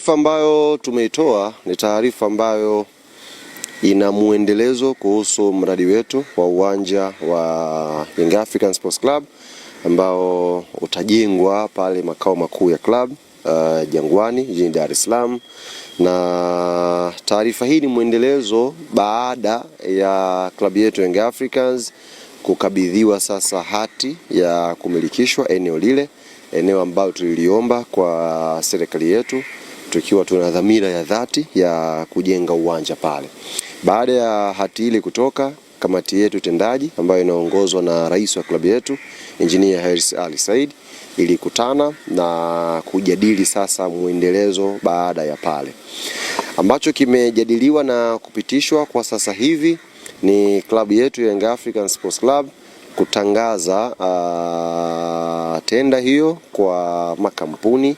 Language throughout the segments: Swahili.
Taarifa ambayo tumeitoa ni taarifa ambayo ina muendelezo kuhusu mradi wetu wa uwanja wa Young African Sports Club ambao utajengwa pale makao makuu ya club Jangwani jijini Dar es Salaam. Na taarifa hii ni muendelezo baada ya klabu yetu Young Africans kukabidhiwa sasa hati ya kumilikishwa eneo lile, eneo ambalo tuliliomba kwa serikali yetu tukiwa tuna dhamira ya dhati ya kujenga uwanja pale. Baada ya hati ile kutoka, kamati yetu tendaji ambayo inaongozwa na rais wa klabu yetu Engineer Hersi Ali Said ilikutana na kujadili sasa muendelezo baada ya pale. Ambacho kimejadiliwa na kupitishwa kwa sasa hivi ni klabu yetu Young African Sports Club kutangaza tenda hiyo kwa makampuni,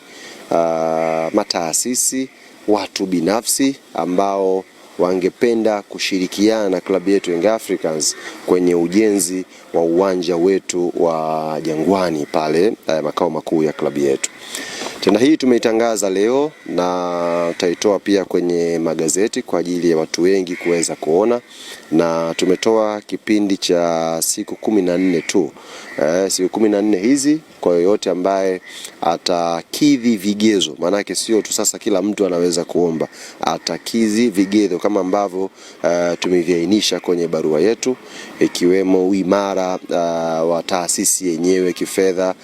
mataasisi, watu binafsi ambao wangependa kushirikiana na klabu yetu Young Africans kwenye ujenzi wa uwanja wetu wa Jangwani pale makao makuu ya klabu yetu. Tena hii tumeitangaza leo na tutaitoa pia kwenye magazeti kwa ajili ya watu wengi kuweza kuona, na tumetoa kipindi cha siku 14 tu. Siku 14 hizi kwa yoyote ambaye atakidhi vigezo, maanake sio tu sasa kila mtu anaweza kuomba, atakidhi vigezo kama ambavyo tumeviainisha kwenye barua yetu, ikiwemo uimara wa taasisi yenyewe kifedha,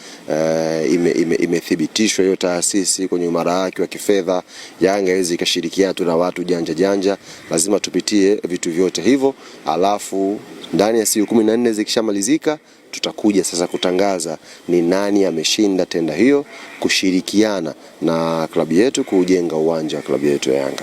imethibitishwa hiyo taasisi kwenye uimara wake wa kifedha. Yanga hizi ikashirikiana tu na watu janja, lazima tupitie vitu vyote hivyo, alafu ndani ya siku 14 zikishamalizika tutakuja sasa kutangaza ni nani ameshinda tenda hiyo kushirikiana na klabu yetu kujenga uwanja wa klabu yetu ya Yanga.